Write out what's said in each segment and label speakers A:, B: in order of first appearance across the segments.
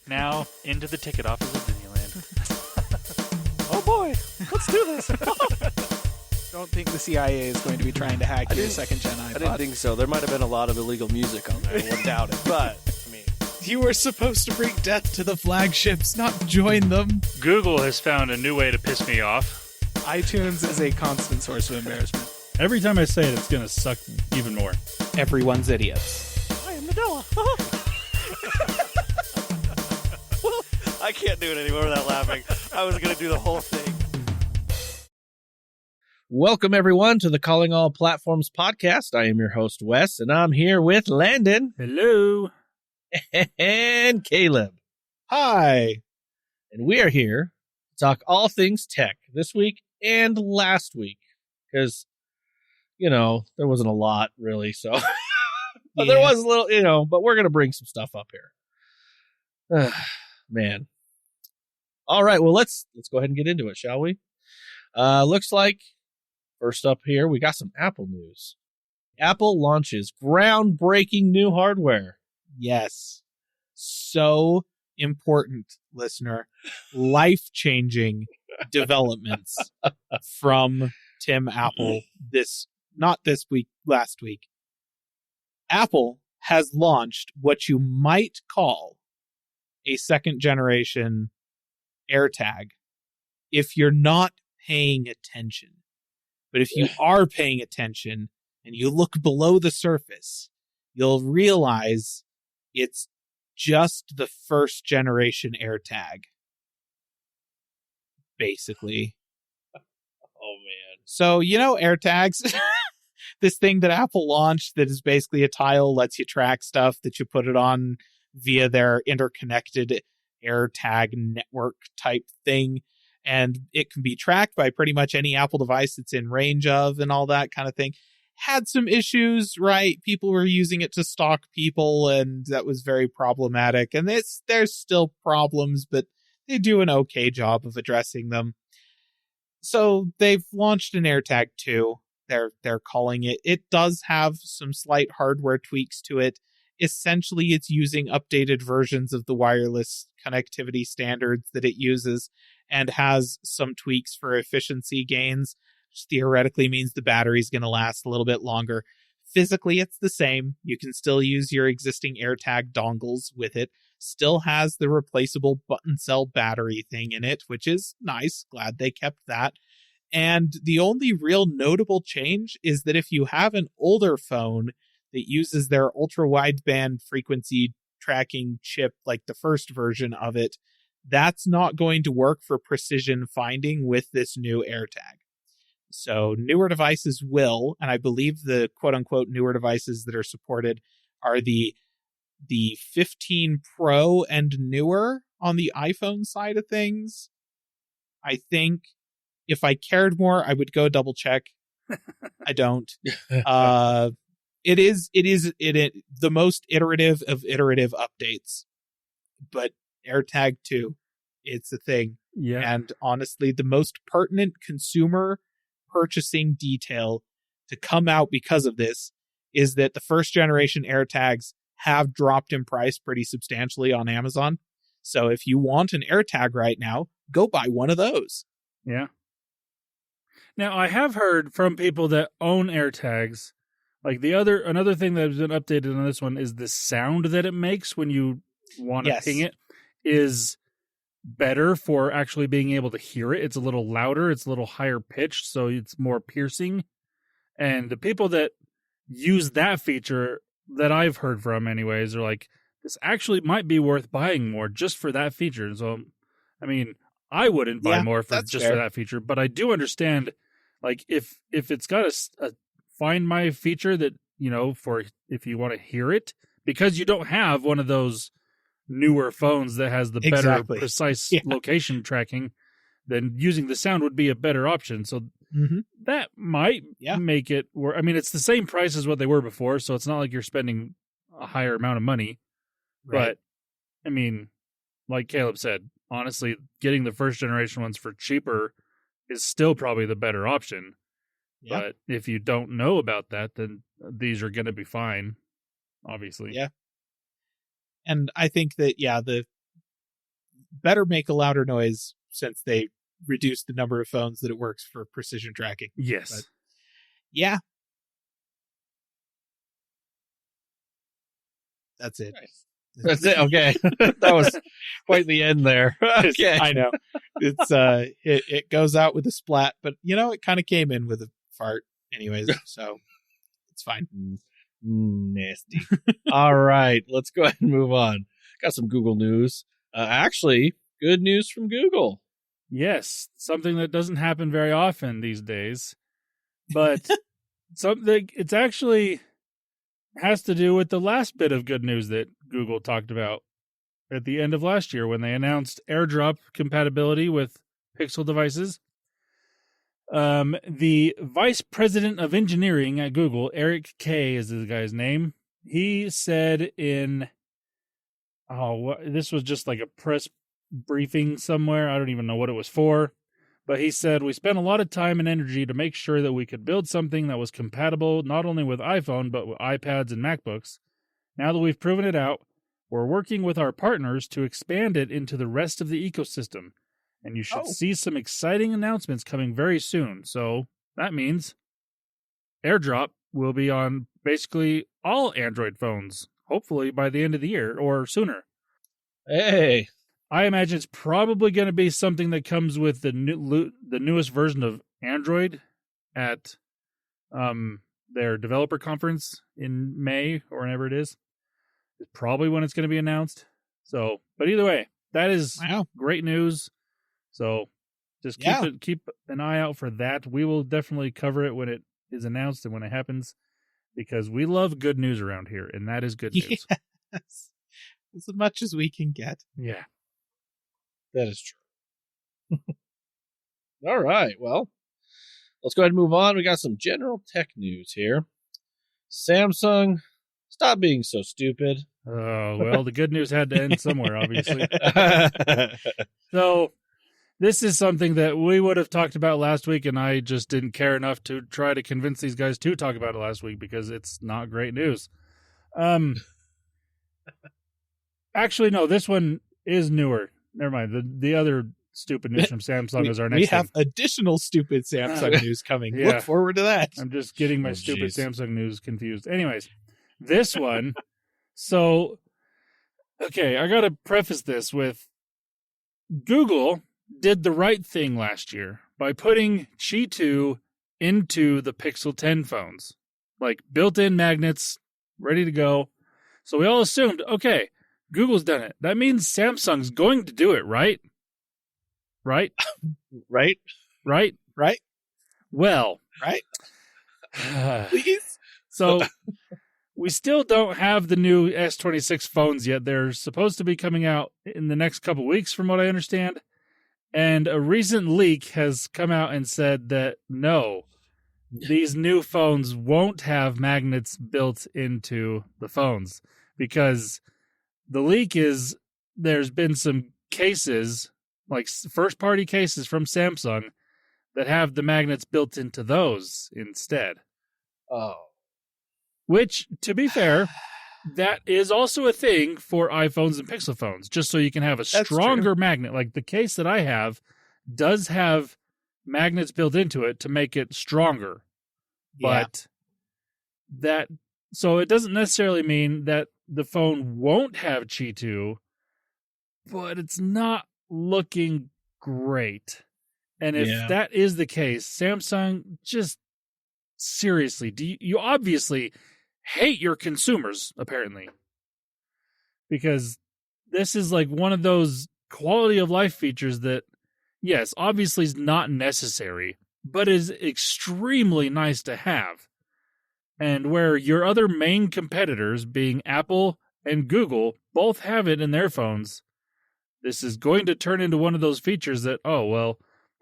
A: Now, into the ticket office of Disneyland.
B: Oh boy, let's do this. Don't think the CIA is going to be trying to hack your second-gen iPod.
C: I didn't think so. There might have been a lot of illegal music on there. I wouldn't doubt it. But, I mean...
B: You were supposed to bring death to the flagships, not join them.
A: Google has found a new way to piss me off.
B: iTunes is a constant source of embarrassment.
D: Every time I say it, it's going to suck even more.
B: Everyone's idiots.
C: I am Nadella. I can't do it anymore without laughing. I was going to do the whole thing.
E: Welcome, everyone, to the Calling All Platforms podcast. I am your host, Wes, and I'm here with Landon.
D: Hello.
E: And Caleb.
B: Hi.
E: And we are here to talk all things tech this week and last week. Because, you know, there wasn't a lot, really, so... But there was a little, you know, but we're going to bring some stuff up here. Man. All right, well, let's go ahead and get into it, shall we? Looks like, first up here, we got some Apple news. Apple launches groundbreaking new hardware.
B: Yes. So important, listener. Life-changing developments from Tim Apple not this week, last week. Apple has launched what you might call a second-generation AirTag if you're not paying attention. But if you are paying attention and you look below the surface, you'll realize it's just the first-generation AirTag. Basically.
E: Oh, man.
B: So, you know AirTags? This thing that Apple launched that is basically a tile, lets you track stuff that you put it on via their interconnected AirTag network type thing. And it can be tracked by pretty much any Apple device it's in range of and all that kind of thing. Had some issues, right? People were using it to stalk people, and that was very problematic. And there's still problems, but they do an okay job of addressing them. So they've launched an AirTag 2. They're calling it. It does have some slight hardware tweaks to it. Essentially, it's using updated versions of the wireless connectivity standards that it uses and has some tweaks for efficiency gains, which theoretically means the battery's going to last a little bit longer. Physically, it's the same. You can still use your existing AirTag dongles with it. Still has the replaceable button cell battery thing in it, which is nice. Glad they kept that. And the only real notable change is that if you have an older phone that uses their ultra-wideband frequency tracking chip, like the first version of it, that's not going to work for precision finding with this new AirTag. So newer devices will, and I believe the quote-unquote newer devices that are supported are the 15 Pro and newer on the iPhone side of things. I think if I cared more, I would go double check. I don't. It is the most iterative of iterative updates. But AirTag 2, it's a thing.
D: Yeah.
B: And honestly, the most pertinent consumer purchasing detail to come out because of this is that the first generation AirTags have dropped in price pretty substantially on Amazon. So if you want an AirTag right now, go buy one of those.
D: Yeah. Now, I have heard from people that own AirTags, like another thing that has been updated on this one is the sound that it makes when you want to ping it is better for actually being able to hear it. It's a little louder, it's a little higher pitched, so it's more piercing. And the people that use that feature that I've heard from anyways are like, this actually might be worth buying more just for that feature. So, I mean, I wouldn't buy more for that feature, but I do understand, like, if it's got a Find My feature that, you know, for if you want to hear it, because you don't have one of those newer phones that has the better precise location tracking, then using the sound would be a better option. So that might make it work. I mean, it's the same price as what they were before, so it's not like you're spending a higher amount of money. Right. But, I mean, like Caleb said, honestly, getting the first generation ones for cheaper is still probably the better option. Yep. But if you don't know about that, then these are going to be fine, obviously.
B: Yeah. And I think that, better make a louder noise since they reduced the number of phones that it works for precision tracking.
D: Yes.
B: But, yeah. That's it.
E: Nice. That's it. Okay. That was quite the end there. Okay.
B: I know. It's it goes out with a splat, but it kind of came in with a fart anyways, so it's fine.
E: Nasty. All right, let's go ahead and move on. Got some Google news. Actually, good news from Google.
D: Yes, something that doesn't happen very often these days, but something it's actually has to do with the last bit of good news that Google talked about at the end of last year when they announced AirDrop compatibility with Pixel devices. The vice president of engineering at Google, Eric Kay is the guy's name. He said this was just like a press briefing somewhere. I don't even know what it was for. But he said, we spent a lot of time and energy to make sure that we could build something that was compatible not only with iPhone, but with iPads and MacBooks. Now that we've proven it out, we're working with our partners to expand it into the rest of the ecosystem. And you should see some exciting announcements coming very soon. So that means AirDrop will be on basically all Android phones, hopefully by the end of the year or sooner.
E: Hey.
D: I imagine it's probably going to be something that comes with the newest version of Android at their developer conference in May or whenever it is. It's probably when it's going to be announced. So, but either way, that is great news. So just keep an eye out for that. We will definitely cover it when it is announced and when it happens, because we love good news around here, and that is good news.
B: Yes. As much as we can get.
D: Yeah.
E: That is true. All right. Well, let's go ahead and move on. We got some general tech news here. Samsung, stop being so stupid.
D: Oh, well, the good news had to end somewhere, obviously. So this is something that we would have talked about last week, and I just didn't care enough to try to convince these guys to talk about it last week because it's not great news. Actually, no, this one is newer. Never mind. The other stupid news from Samsung is our next
B: We have
D: thing.
B: additional stupid Samsung news coming.
D: Yeah.
B: Look forward to that.
D: I'm just getting my stupid Samsung news confused. Anyways, this one. So, okay, I got to preface this with Google did the right thing last year by putting Qi 2 into the Pixel 10 phones. Like built-in magnets, ready to go. So we all assumed, okay, Google's done it. That means Samsung's going to do it, right? Right?
E: Right?
D: Right?
B: Right?
D: Well.
B: Right? Please?
D: So we still don't have the new S26 phones yet. They're supposed to be coming out in the next couple weeks, from what I understand. And a recent leak has come out and said that no, these new phones won't have magnets built into the phones, because the leak is there's been some cases, like first-party cases from Samsung, that have the magnets built into those instead.
E: Oh.
D: Which, to be fair, that is also a thing for iPhones and Pixel phones, just so you can have a stronger magnet. Like the case that I have does have magnets built into it to make it stronger.
B: Yeah.
D: But so it doesn't necessarily mean that the phone won't have Qi 2, but it's not looking great. And if that is the case, Samsung, just seriously, you obviously hate your consumers, apparently. Because this is like one of those quality of life features that, yes, obviously is not necessary, but is extremely nice to have. And where your other main competitors, being Apple and Google, both have it in their phones, this is going to turn into one of those features that, oh, well,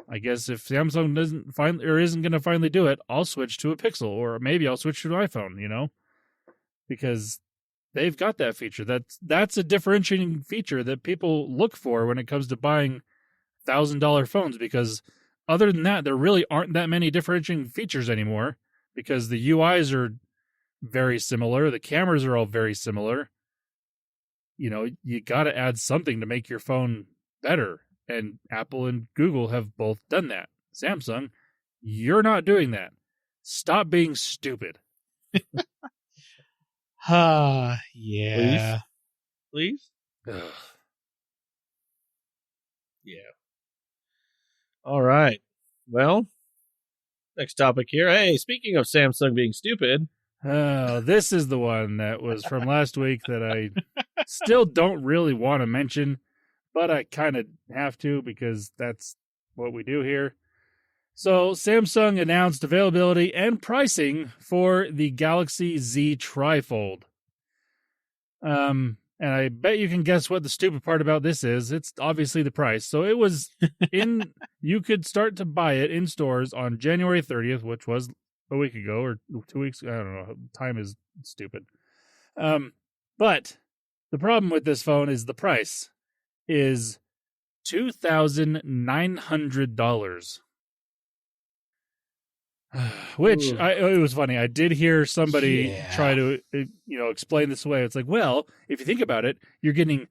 D: I guess if Samsung isn't going to finally do it, I'll switch to a Pixel, or maybe I'll switch to an iPhone, because they've got that feature. That's a differentiating feature that people look for when it comes to buying $1,000 phones, because other than that, there really aren't that many differentiating features anymore, because the UIs are very similar. The cameras are all very similar. You got to add something to make your phone better. And Apple and Google have both done that. Samsung, you're not doing that. Stop being stupid.
B: Yeah.
E: Please?
D: Ugh.
E: Yeah. All right. Well, next topic here. Hey, speaking of Samsung being stupid.
D: Oh, this is the one that was from last week that I still don't really want to mention, but I kind of have to because that's what we do here. So Samsung announced availability and pricing for the Galaxy Z Trifold. And I bet you can guess what the stupid part about this is. It's obviously the price. So it was you could start to buy it in stores on January 30th, which was a week ago or 2 weeks. I don't know. Time is stupid. But the problem with this phone is the price is $2,900. Which it was funny. I did hear somebody try to explain this away. It's like, well, if you think about it, you're getting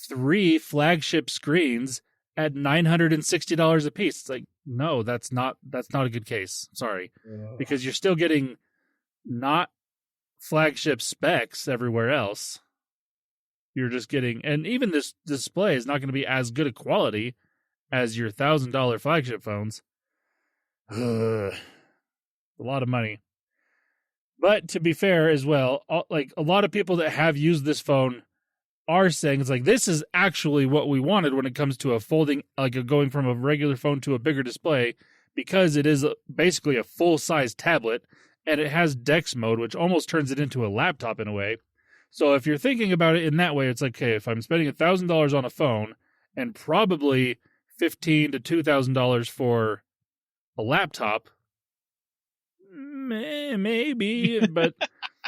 D: 3 flagship screens at $960 a piece. It's like, no, that's not a good case. Sorry, because you're still getting not flagship specs everywhere else. You're just getting, and even this display is not going to be as good a quality as your $1,000 flagship phones. A lot of money. But to be fair as well, like a lot of people that have used this phone are saying it's like, this is actually what we wanted when it comes to a folding, like going from a regular phone to a bigger display, because it is basically a full-size tablet and it has DeX mode, which almost turns it into a laptop in a way. So if you're thinking about it in that way, it's like, okay, if I'm spending $1,000 on a phone and probably $1,500 to $2,000 for a laptop, maybe, but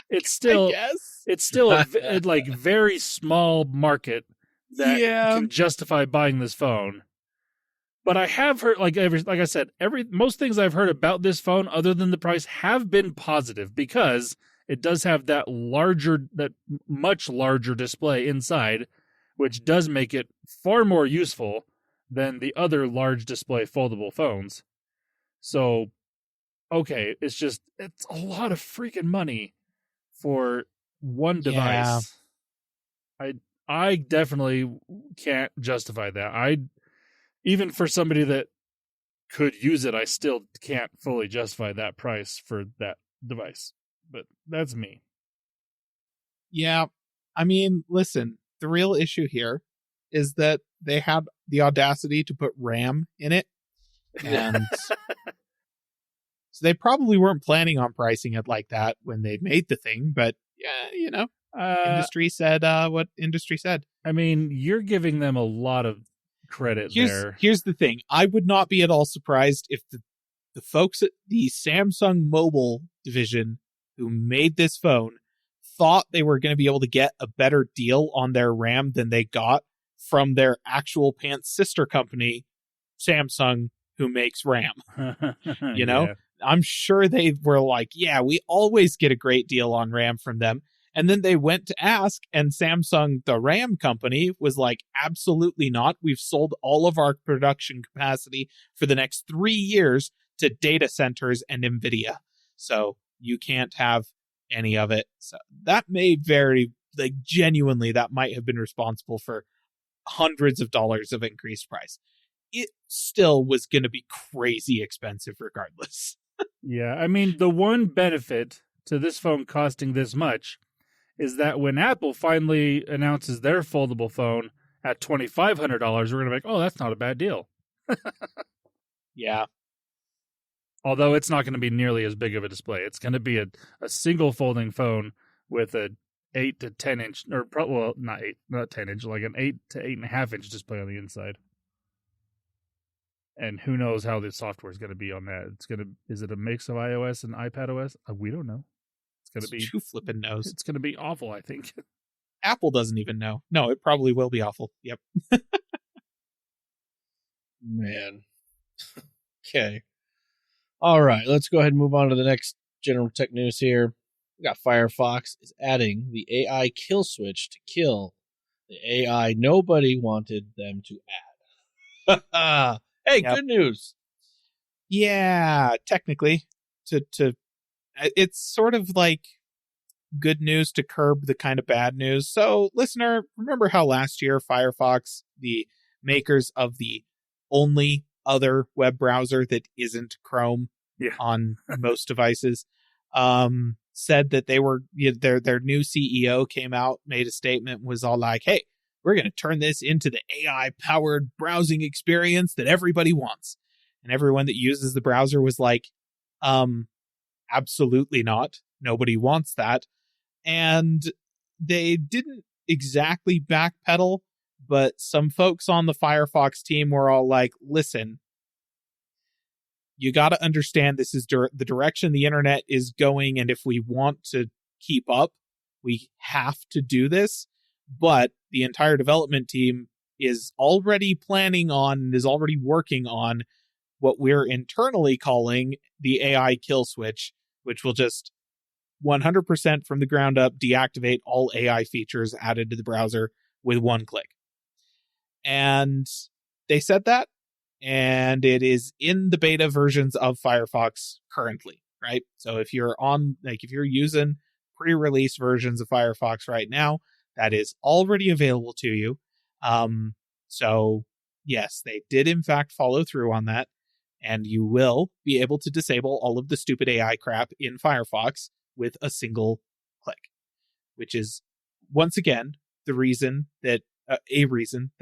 D: it's still a like very small market that can justify buying this phone. But I have heard, like I said, most things I've heard about this phone, other than the price, have been positive because it does have that much larger display inside, which does make it far more useful than the other large display foldable phones. So, okay, it's a lot of freaking money for one device. I definitely can't justify that. Even for somebody that could use it, I still can't fully justify that price for that device. But that's me.
B: Yeah. I mean, listen, the real issue here is that they had the audacity to put RAM in it. And so they probably weren't planning on pricing it like that when they made the thing. But yeah, industry said what industry said.
D: I mean, you're giving them a lot of credit there.
B: Here's the thing. I would not be at all surprised if the folks at the Samsung Mobile division who made this phone thought they were going to be able to get a better deal on their RAM than they got from their actual pants sister company, Samsung, who makes RAM.
D: Yeah.
B: I'm sure they were like, yeah, we always get a great deal on RAM from them. And then they went to ask, and Samsung, the RAM company, was like, absolutely not. We've sold all of our production capacity for the next 3 years to data centers and NVIDIA. So you can't have any of it. So that may genuinely, that might have been responsible for hundreds of dollars of increased price. It still was going to be crazy expensive regardless.
D: Yeah, I mean, the one benefit to this phone costing this much is that when Apple finally announces their foldable phone at $2,500, we're going to be like, oh, that's not a bad deal.
B: Yeah.
D: Although it's not going to be nearly as big of a display. It's going to be a single folding phone with a 8 to 10 inch, or not 10 inch, like an 8 to 8.5 inch display on the inside. And who knows how the software is going to be on that? Is it a mix of iOS and iPadOS? We don't know. It's going to be
B: too flippin' knows.
D: It's going to be awful, I think.
B: Apple doesn't even know. No, it probably will be awful. Yep.
E: Man. Okay. All right, let's go ahead and move on to the next general tech news here. We got Firefox is adding the AI kill switch to kill the AI nobody wanted them to add. Hey, good news.
B: Yeah, technically, it's sort of like good news to curb the kind of bad news. So, listener, remember how last year Firefox, the makers of the only other web browser that isn't Chrome on most devices, said that they were their new CEO came out, made a statement, was all like, "Hey, we're going to turn this into the AI-powered browsing experience that everybody wants." And everyone that uses the browser was like, absolutely not. Nobody wants that. And they didn't exactly backpedal, but some folks on the Firefox team were all like, listen, you got to understand this is the direction the internet is going. And if we want to keep up, we have to do this. But the entire development team is already planning on and is already working on what we're internally calling the AI kill switch, which will just 100% from the ground up deactivate all AI features added to the browser with one click. And they said that, and it is in the beta versions of Firefox currently, right? So if you're if you're using pre-release versions of Firefox right now, that is already available to you. So yes, they did in fact follow through on that. And you will be able to disable all of the stupid AI crap in Firefox with a single click, which is, once again, a reason that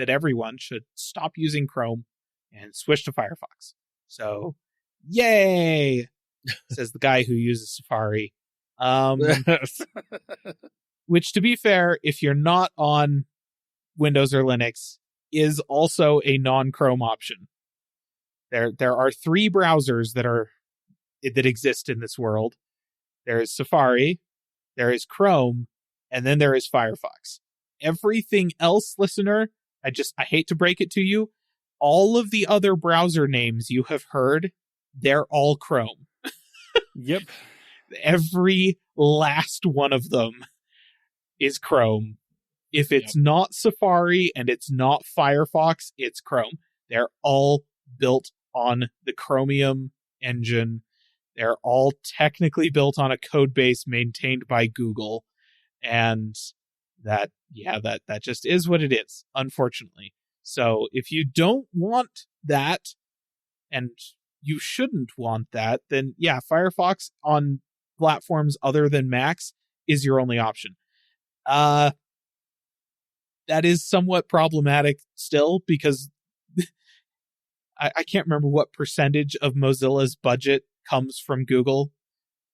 B: everyone should stop using Chrome and switch to Firefox. So, yay, says the guy who uses Safari. Which, to be fair, if you're not on Windows or Linux, is also a non-Chrome option. There are three browsers that exist in this world. There is Safari, there is Chrome, and then there is Firefox. Everything else, listener, I hate to break it to you, all of the other browser names you have heard, they're all Chrome.
D: Yep.
B: Every last one of them is Chrome. If it's not Safari and it's not Firefox, it's Chrome. They're all built on the Chromium engine. They're all technically built on a code base maintained by Google. And that just is what it is, unfortunately. So if you don't want that, and you shouldn't want that, then yeah, Firefox on platforms other than Macs is your only option. That is somewhat problematic still, because I can't remember what percentage of Mozilla's budget comes from Google.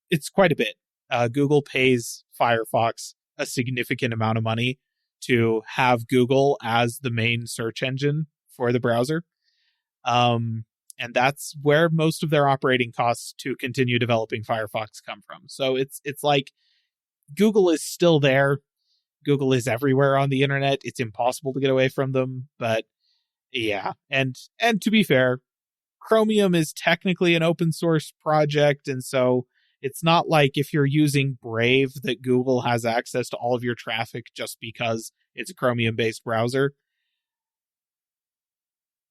B: It's quite a bit. Google pays Firefox a significant amount of money to have Google as the main search engine for the browser. And that's where most of their operating costs to continue developing Firefox come from. So it's like Google is still there. Google is everywhere on the internet. It's impossible to get away from them. But yeah, and to be fair, Chromium is technically an open source project, and so it's not like if you're using Brave that Google has access to all of your traffic just because it's a Chromium-based browser.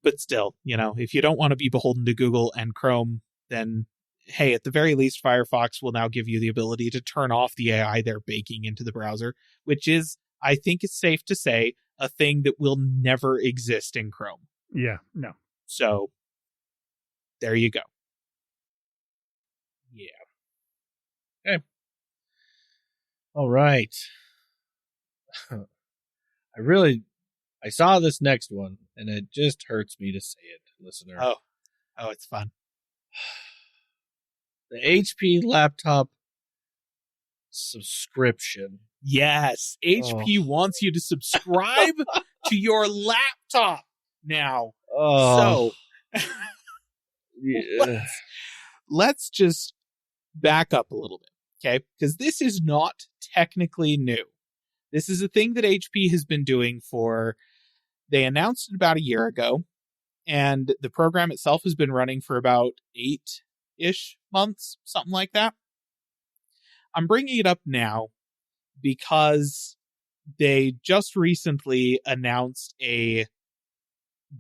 B: But still, if you don't want to be beholden to Google and Chrome, then hey, at the very least, Firefox will now give you the ability to turn off the AI they're baking into the browser, which is, I think it's safe to say, a thing that will never exist in Chrome.
D: Yeah, no.
B: So, there you go.
E: Yeah. Okay. All right. I saw this next one, and it just hurts me to say it, listener.
B: Oh, it's fun.
E: The HP laptop subscription.
B: Yes, HP wants you to subscribe to your laptop now.
E: Oh.
B: So,
E: Yeah.
B: let's just back up a little bit, okay? Because this is not technically new. This is a thing that HP has been doing they announced it about a year ago, and the program itself has been running for about 8-ish months, something like that. I'm bringing it up now because they just recently announced a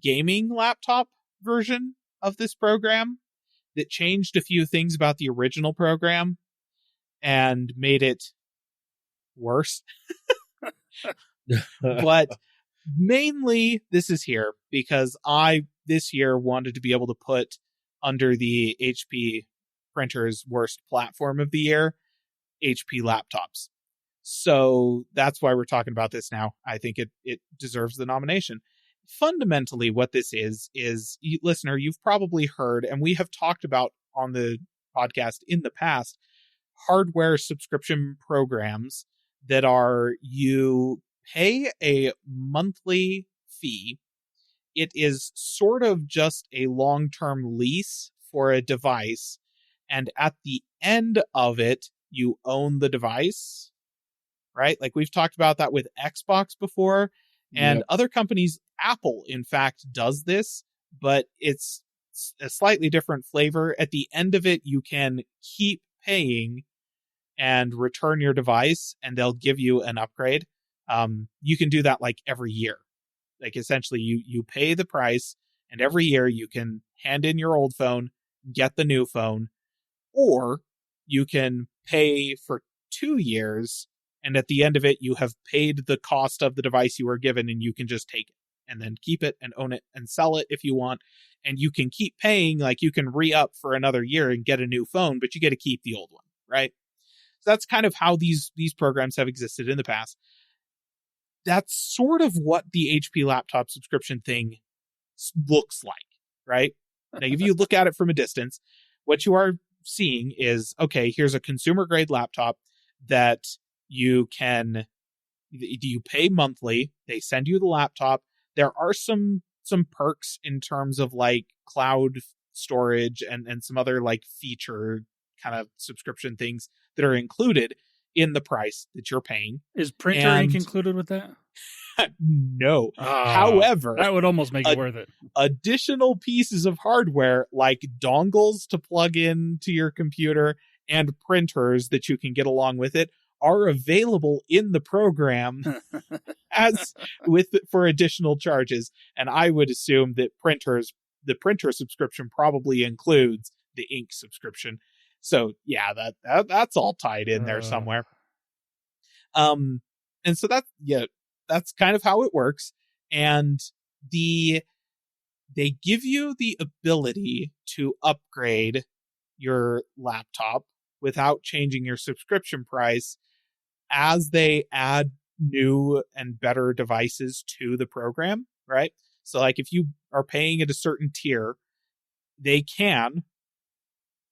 B: gaming laptop version of this program that changed a few things about the original program and made it worse. But mainly this is here because I this year wanted to be able to put under the HP printer's worst platform of the year, HP laptops. So that's why we're talking about this now. I think it deserves the nomination. Fundamentally, what this is listener, you've probably heard, and we have talked about on the podcast in the past, hardware subscription programs that are you pay a monthly fee. It is sort of just a long-term lease for a device, and at the end of it, you own the device, right? Like we've talked about that with Xbox before, and other companies, Apple, in fact, does this, but it's a slightly different flavor. At the end of it, you can keep paying and return your device, and they'll give you an upgrade. You can do that like every year. Like essentially you pay the price, and every year you can hand in your old phone, get the new phone, or you can pay for 2 years, and at the end of it, you have paid the cost of the device you were given, and you can just take it and then keep it and own it and sell it if you want. And you can keep paying, like you can re-up for another year and get a new phone, but you get to keep the old one, right? So that's kind of how these programs have existed in the past. That's sort of what the HP laptop subscription thing looks like, right? Now, if you look at it from a distance, what you are seeing is, okay, here's a consumer grade laptop that you pay monthly. They send you the laptop. There are some perks in terms of like cloud storage and some other like feature kind of subscription things that are included in the price that you're paying.
D: Is printer ink included with that?
B: No. However,
D: that would almost make it worth it.
B: Additional pieces of hardware like dongles to plug into your computer and printers that you can get along with it are available in the program for additional charges. And I would assume that the printer subscription probably includes the ink subscription. So yeah, that's all tied in there somewhere. And so that's kind of how it works. And they give you the ability to upgrade your laptop without changing your subscription price as they add new and better devices to the program, right? So like if you are paying at a certain tier, they can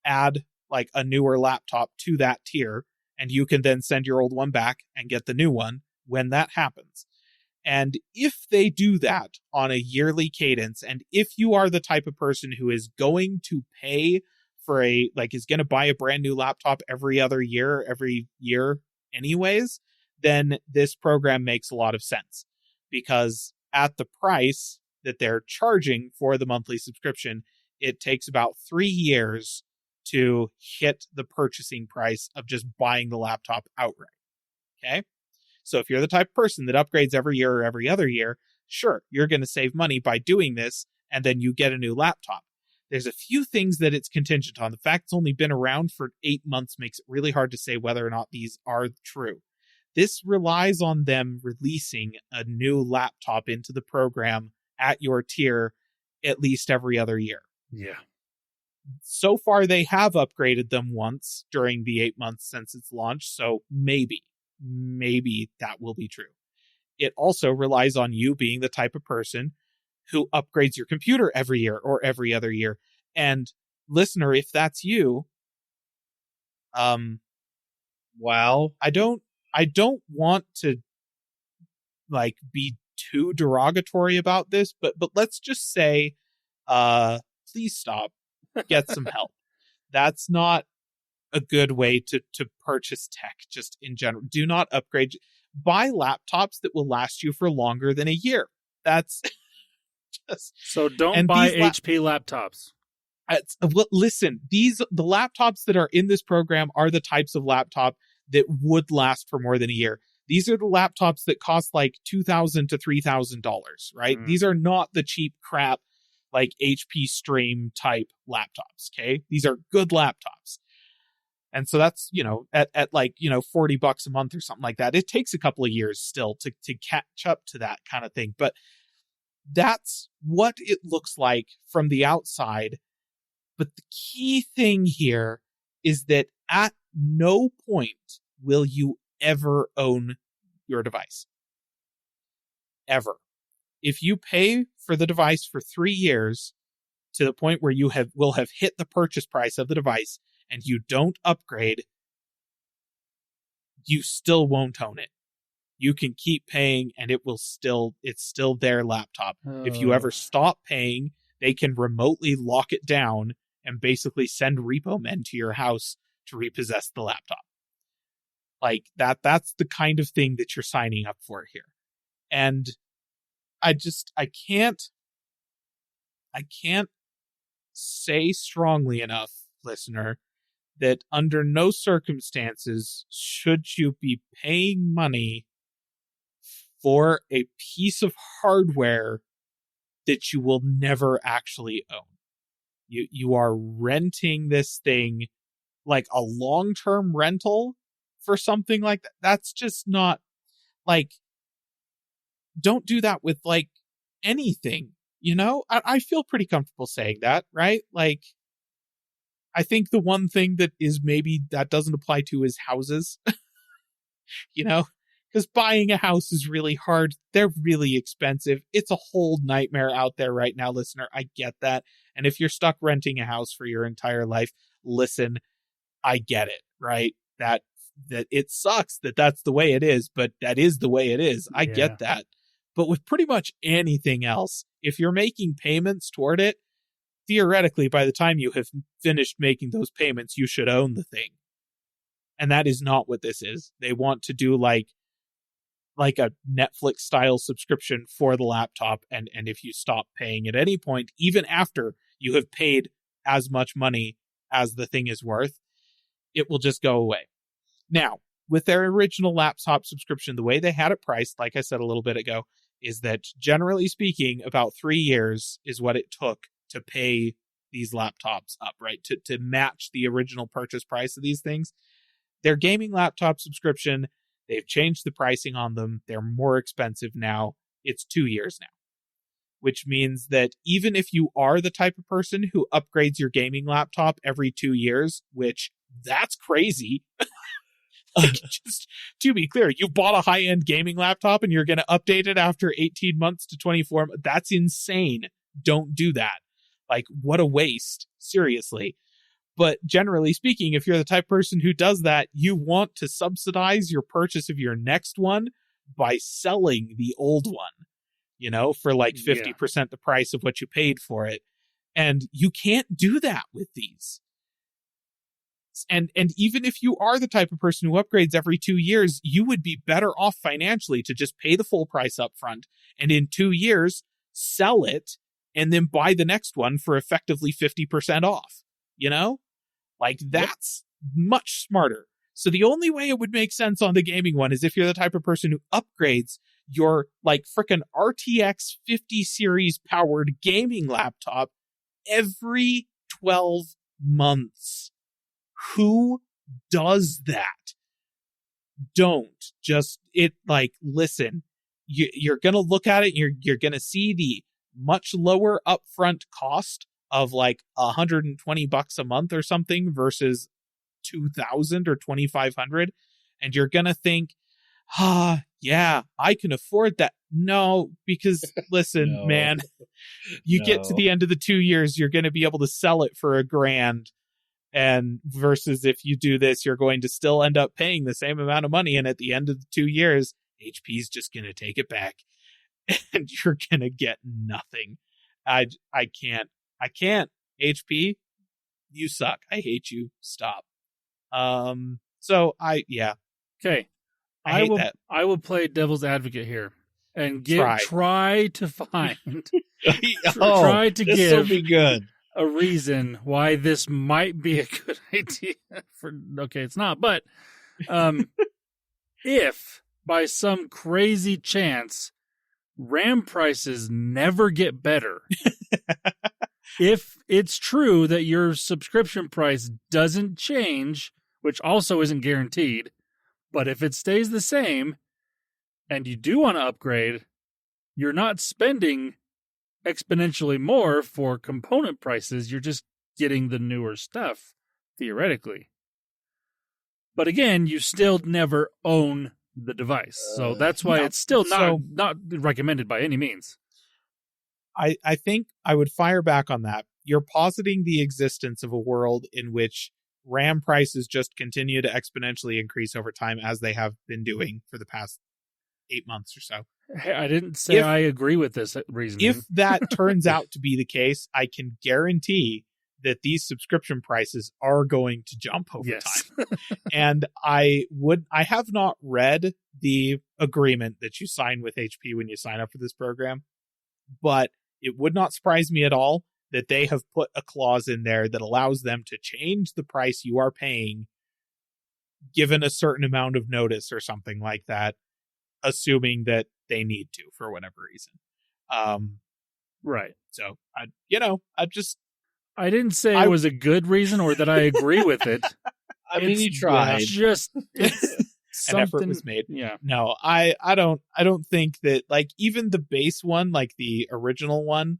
B: add like a newer laptop to that tier, and you can then send your old one back and get the new one when that happens. And if they do that on a yearly cadence, and if you are the type of person who is going to pay for is going to buy a brand new laptop every year anyways, then this program makes a lot of sense, because at the price that they're charging for the monthly subscription, it takes about 3 years to hit the purchasing price of just buying the laptop outright. Okay? So if you're the type of person that upgrades every year or every other year, sure, you're going to save money by doing this, and then you get a new laptop. There's a few things that it's contingent on. The fact it's only been around for 8 months makes it really hard to say whether or not these are true. This relies on them releasing a new laptop into the program at your tier at least every other year.
D: Yeah.
B: So far, they have upgraded them once during the 8 months since its launch, so maybe that will be true. It also relies on you being the type of person who upgrades your computer every year or every other year. And listener, if that's you,
E: wow,
B: I don't want to like be too derogatory about this, but let's just say, please stop, get some help. That's not a good way to purchase tech just in general. Do not upgrade. Buy laptops that will last you for longer than a year. That's
D: so don't buy HP laptops.
B: Listen, the laptops that are in this program are the types of laptop that would last for more than a year. These are the laptops that cost like $2,000 to $3,000, right? These are not the cheap crap like HP Stream type laptops, okay? These are good laptops. And so that's, at like, $40 a month or something like that. It takes a couple of years still to catch up to that kind of thing. But that's what it looks like from the outside. But the key thing here is that at no point will you ever own your device. Ever. If you pay for the device for 3 years to the point where you will have hit the purchase price of the device and you don't upgrade, you still won't own it. You can keep paying and it's still their laptop. If you ever stop paying, they can remotely lock it down and basically send repo men to your house to repossess the laptop. Like that's the kind of thing that you're signing up for here. And I can't say strongly enough, listener, that under no circumstances should you be paying money for a piece of hardware that you will never actually own. You are renting this thing like a long-term rental for something like that. That's just not like, don't do that with like anything, I feel pretty comfortable saying that, right? Like, I think the one thing that is maybe that doesn't apply to is houses, because buying a house is really hard. They're really expensive. It's a whole nightmare out there right now, listener. I get that. And if you're stuck renting a house for your entire life, listen, I get it, right? That it sucks that that's the way it is, but that is the way it is. I get that. But with pretty much anything else, if you're making payments toward it, theoretically, by the time you have finished making those payments, you should own the thing. And that is not what this is. They want to do like a Netflix style subscription for the laptop. And if you stop paying at any point, even after you have paid as much money as the thing is worth, it will just go away. Now, with their original laptop subscription, the way they had it priced, like I said a little bit ago, is that generally speaking, about 3 years is what it took to pay these laptops up, right? To match the original purchase price of these things. Their gaming laptop subscription, they've changed the pricing on them. They're more expensive now. It's 2 years now, which means that even if you are the type of person who upgrades your gaming laptop every 2 years, which that's crazy. Like, just to be clear, you bought a high-end gaming laptop and you're going to update it after 18 months to 24 months. That's insane. Don't do that. Like, what a waste. Seriously. But generally speaking, if you're the type of person who does that, you want to subsidize your purchase of your next one by selling the old one, for like 50% the price of what you paid for it. And you can't do that with these. And even if you are the type of person who upgrades every 2 years, you would be better off financially to just pay the full price up front and in 2 years sell it and then buy the next one for effectively 50% off. Like, that's much smarter. So the only way it would make sense on the gaming one is if you're the type of person who upgrades your like frickin' RTX 50 series powered gaming laptop every 12 months. Who does that? Don't. Just listen, you're going to look at it and you're going to see the much lower upfront cost of like $120 a month or something versus $2,000 or $2,500. And you're going to think, yeah, I can afford that. No, because listen, man, you get to the end of the 2 years, you're going to be able to sell it for $1,000. And versus if you do this, you're going to still end up paying the same amount of money. And at the end of the 2 years, HP's just going to take it back and you're going to get nothing. I can't. HP, you suck. I hate you. Stop. Okay.
D: I will play devil's advocate here and try to find, try to
E: this
D: give
E: will be good.
D: a reason why this might be a good idea it's not, but if by some crazy chance, RAM prices never get better. If it's true that your subscription price doesn't change, which also isn't guaranteed, but if it stays the same and you do want to upgrade, you're not spending exponentially more for component prices. You're just getting the newer stuff, theoretically. But again, you still never own the device. So that's why it's still not recommended by any means.
B: I think I would fire back on that. You're positing the existence of a world in which RAM prices just continue to exponentially increase over time, as they have been doing for the past 8 months or so.
D: Hey, I didn't say I agree with this reasoning.
B: If that turns out to be the case, I can guarantee that these subscription prices are going to jump over time. And I have not read the agreement that you sign with HP when you sign up for this program, but it would not surprise me at all that they have put a clause in there that allows them to change the price you are paying given a certain amount of notice or something like that, assuming that they need to for whatever reason.
D: Right.
B: So I
D: didn't say it was a good reason or that I agree with it.
E: I mean, you tried.
B: An effort was made.
D: Yeah.
B: No, I don't think that, like, even the base one, like the original one,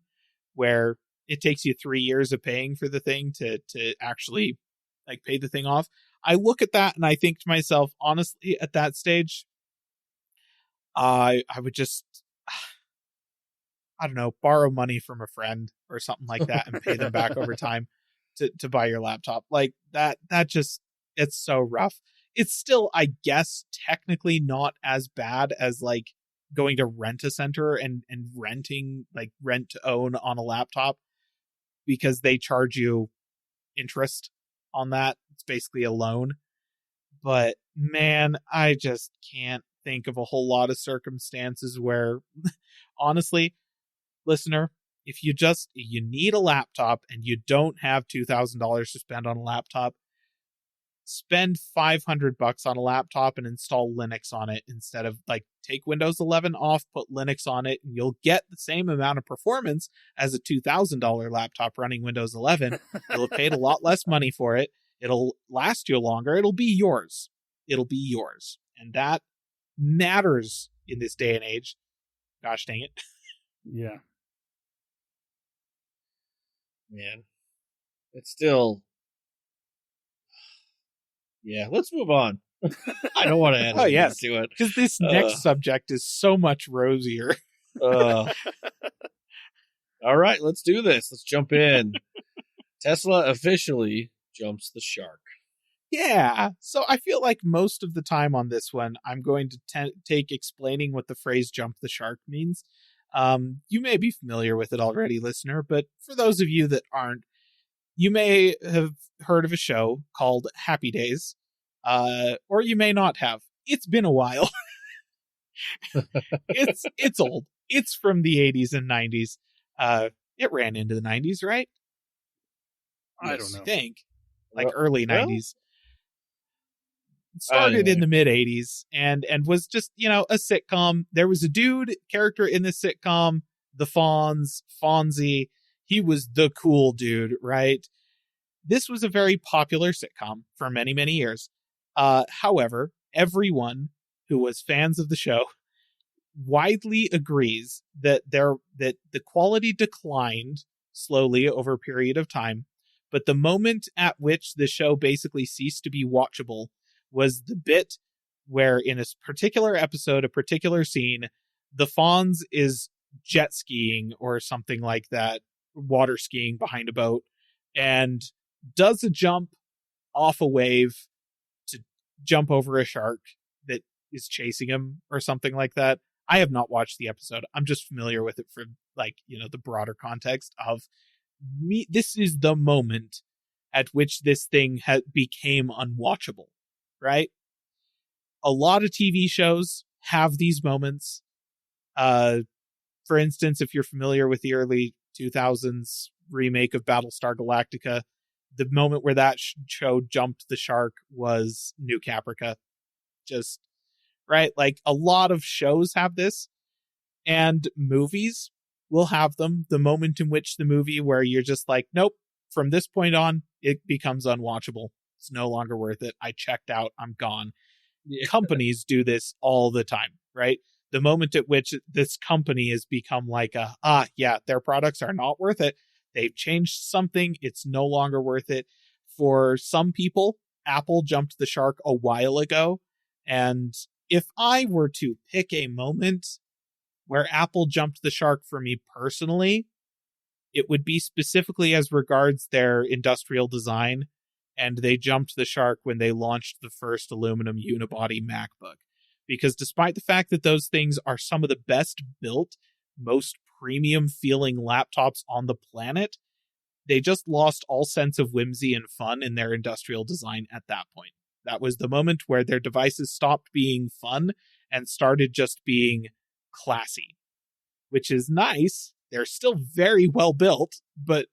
B: where it takes you 3 years of paying for the thing to actually like pay the thing off. I look at that and I think to myself, honestly, at that stage, I would just, I don't know, borrow money from a friend or something like that and pay them back over time to buy your laptop. Like that just, it's so rough. It's still, I guess, technically not as bad as like going to rent a center and renting, like rent to own on a laptop, because they charge you interest on that. It's basically a loan. But man, I just can't think of a whole lot of circumstances where, honestly, listener, if you need a laptop and you don't have $2,000 to spend on a laptop, spend $500 on a laptop and install Linux on it instead of, like, take Windows 11 off, put Linux on it, and you'll get the same amount of performance as a $2,000 laptop running Windows 11. You'll have paid a lot less money for it. It'll last you longer. It'll be yours. And that matters in this day and age. Gosh dang it.
D: Yeah.
E: Man. It's still... Yeah, let's move on. I don't want to add anything to it.
B: Because this next subject is so much rosier.
E: All right, let's do this. Let's jump in. Tesla officially jumps the shark.
B: Yeah. So I feel like most of the time on this one, I'm going to take explaining what the phrase jump the shark means. You may be familiar with it already, listener, but for those of you that aren't, you may have heard of a show called Happy Days, or you may not have. It's been a while. It's old. It's from the 80s and 90s. It ran into the 90s, right?
D: I don't know.
B: I think. Like early 90s. It started in the mid 80s and was just, a sitcom. There was a character in this sitcom, the Fonzie. He was the cool dude, right? This was a very popular sitcom for many, many years. However, everyone who was fans of the show widely agrees that the quality declined slowly over a period of time. But the moment at which the show basically ceased to be watchable was the bit where, in a particular episode, a particular scene, the Fonz is jet skiing or something like that, water skiing behind a boat, and does a jump off a wave to jump over a shark that is chasing him or something like that. I have not watched the episode. I'm just familiar with it for, like, the broader context of me. This is the moment at which this thing became unwatchable, right? A lot of TV shows have these moments. For instance, if you're familiar with the early 2000s remake of Battlestar Galactica, the moment where that show jumped the shark was New Caprica. Just right? Like a lot of shows have this, and movies will have them. The moment in which the movie where you're just like, nope, from this point on, it becomes unwatchable. It's no longer worth it. I checked out. I'm gone. Yeah. Companies do this all the time, right? The moment at which this company has become like their products are not worth it. They've changed something. It's no longer worth it. For some people, Apple jumped the shark a while ago. And if I were to pick a moment where Apple jumped the shark for me personally, it would be specifically as regards their industrial design. And they jumped the shark when they launched the first aluminum unibody MacBook. Because despite the fact that those things are some of the best built, most premium feeling laptops on the planet, they just lost all sense of whimsy and fun in their industrial design at that point. That was the moment where their devices stopped being fun and started just being classy, which is nice. They're still very well built, but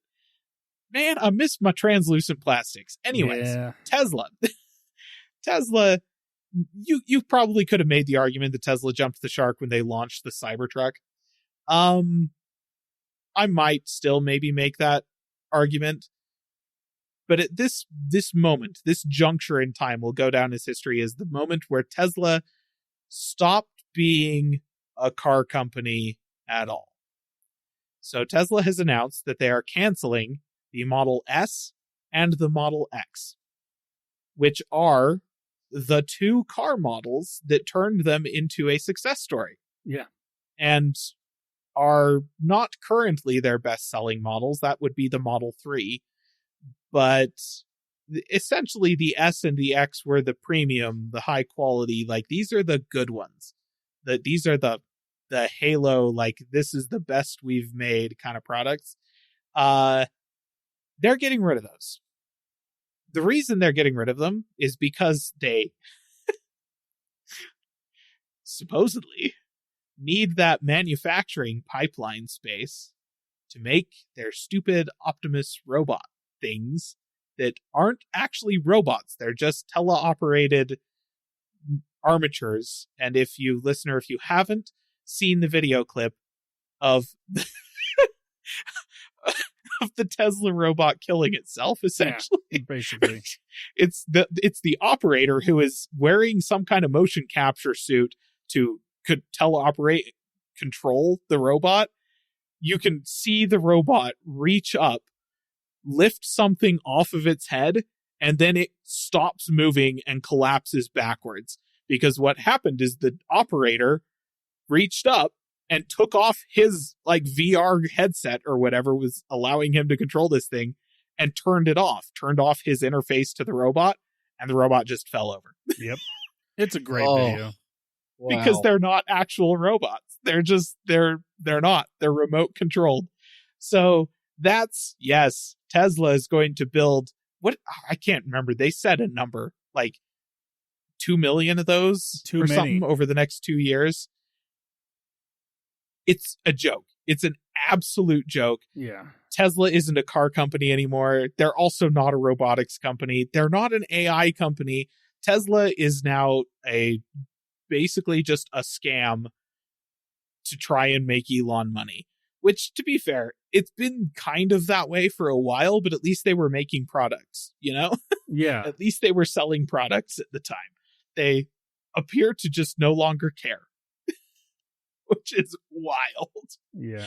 B: man, I miss my translucent plastics. Anyways, yeah. Tesla. You probably could have made the argument that Tesla jumped the shark when they launched the Cybertruck. I might still maybe make that argument. But at this moment, this juncture in time will go down as history as the moment where Tesla stopped being a car company at all. So Tesla has announced that they are canceling the Model S and the Model X, which are the two car models that turned them into a success story.
D: Yeah.
B: And are not currently their best-selling models. That would be the Model 3. But essentially the S and the X were the premium, the high quality, like these are the good ones. These are the Halo, like this is the best we've made kind of products. They're getting rid of those. The reason they're getting rid of them is because they supposedly need that manufacturing pipeline space to make their stupid Optimus robot things that aren't actually robots. They're just teleoperated armatures. And if you haven't seen the video clip of of the Tesla robot killing itself, essentially.
D: Yeah, basically.
B: It's the operator who is wearing some kind of motion capture suit to control the robot. You can see the robot reach up, lift something off of its head, and then it stops moving and collapses backwards. Because what happened is the operator reached up and took off his like VR headset or whatever was allowing him to control this thing and turned off his interface to the robot, and the robot just fell over.
D: Yep. It's a great video.
E: Wow.
B: Because they're not actual robots. They're not. They're remote controlled. So yes, Tesla is going to build I can't remember. They said a number like 2 million of those or something over the next 2 years. It's a joke. It's an absolute joke.
D: Yeah.
B: Tesla isn't a car company anymore. They're also not a robotics company. They're not an AI company. Tesla is now basically just a scam to try and make Elon money. Which, to be fair, it's been kind of that way for a while, but at least they were making products, you know?
D: Yeah.
B: At least they were selling products at the time. They appear to just no longer care. Which is wild.
D: Yeah.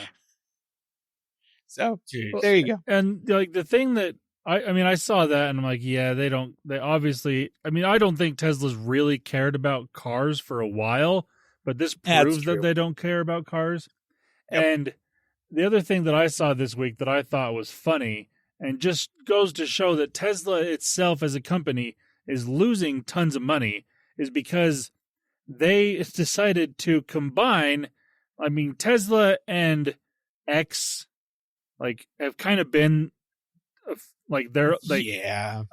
B: So, there you go.
D: And like the thing that I saw that and I'm like, yeah, they obviously, I don't think Tesla's really cared about cars for a while, but this proves that they don't care about cars. Yep. And the other thing that I saw this week that I thought was funny and just goes to show that Tesla itself as a company is losing tons of money is because they decided to combine. Tesla and X have kind of been they're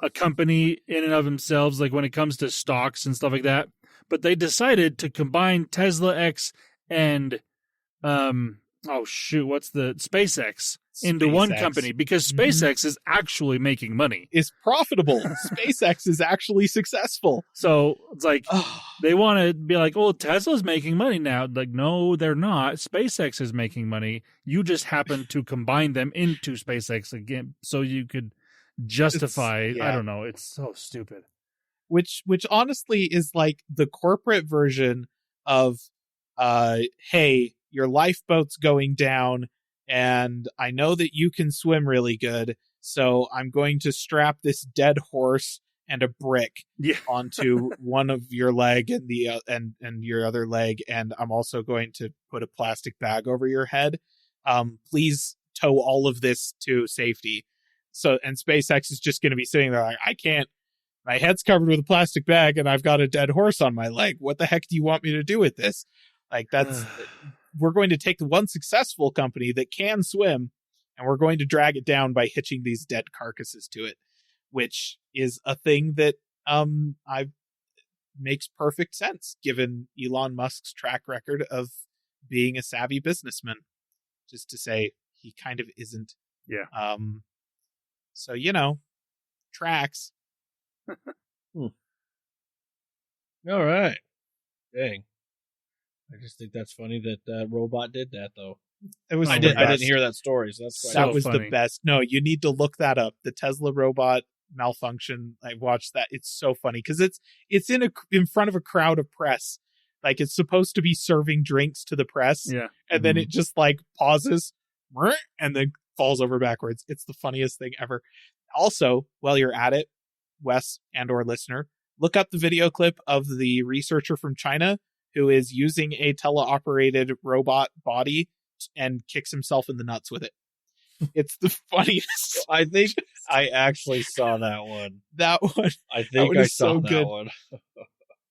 D: a company in and of themselves, like when it comes to stocks and stuff like that. But they decided to combine Tesla X and Oh shoot! What's the SpaceX into one
B: SpaceX.
D: company because
B: Mhm.
D: SpaceX is actually making money.
B: Is profitable. SpaceX is actually successful.
D: So it's like they want to be like, "Oh, Tesla's making money now." Like, no, they're not. SpaceX is making money. You just happen to combine them into SpaceX again, so you could justify.
B: Yeah.
D: I don't know. It's so stupid.
B: Which honestly is like the corporate version of, hey, your lifeboat's going down, and I know that you can swim really good, so I'm going to strap this dead horse and a brick
D: Yeah.
B: onto one of your leg and the and your other leg, and I'm also going to put a plastic bag over your head. Please tow all of this to safety. So, and SpaceX is just going to be sitting there like, I can't. My head's covered with a plastic bag, and I've got a dead horse on my leg. What the heck do you want me to do with this? Like, that's we're going to take the one successful company that can swim, and we're going to drag it down by hitching these dead carcasses to it, which is a thing that I makes perfect sense given Elon Musk's track record of being a savvy businessman. Just to say, he kind of isn't.
D: Yeah.
B: So tracks.
E: All right. Dang. I just think that's funny that that robot did that, though.
B: It was.
E: I
B: the
E: didn't
B: best.
E: hear that story, so that's quite
D: So
B: That was
D: funny.
B: the best. No, you need to look that up. The Tesla robot malfunction. I watched that. It's so funny because it's in front of a crowd of press. Like, it's supposed to be serving drinks to the press,
D: Yeah.
B: and then it just like pauses, and then falls over backwards. It's the funniest thing ever. Also, while you're at it, Wes and/or listener, look up the video clip of the researcher from China who is using a teleoperated robot body and kicks himself in the nuts with it. It's the funniest.
E: I think I actually saw that one.
B: That one
E: I
B: That
E: think
B: one
E: I
B: is
E: saw
B: so
E: that
B: good.
E: one.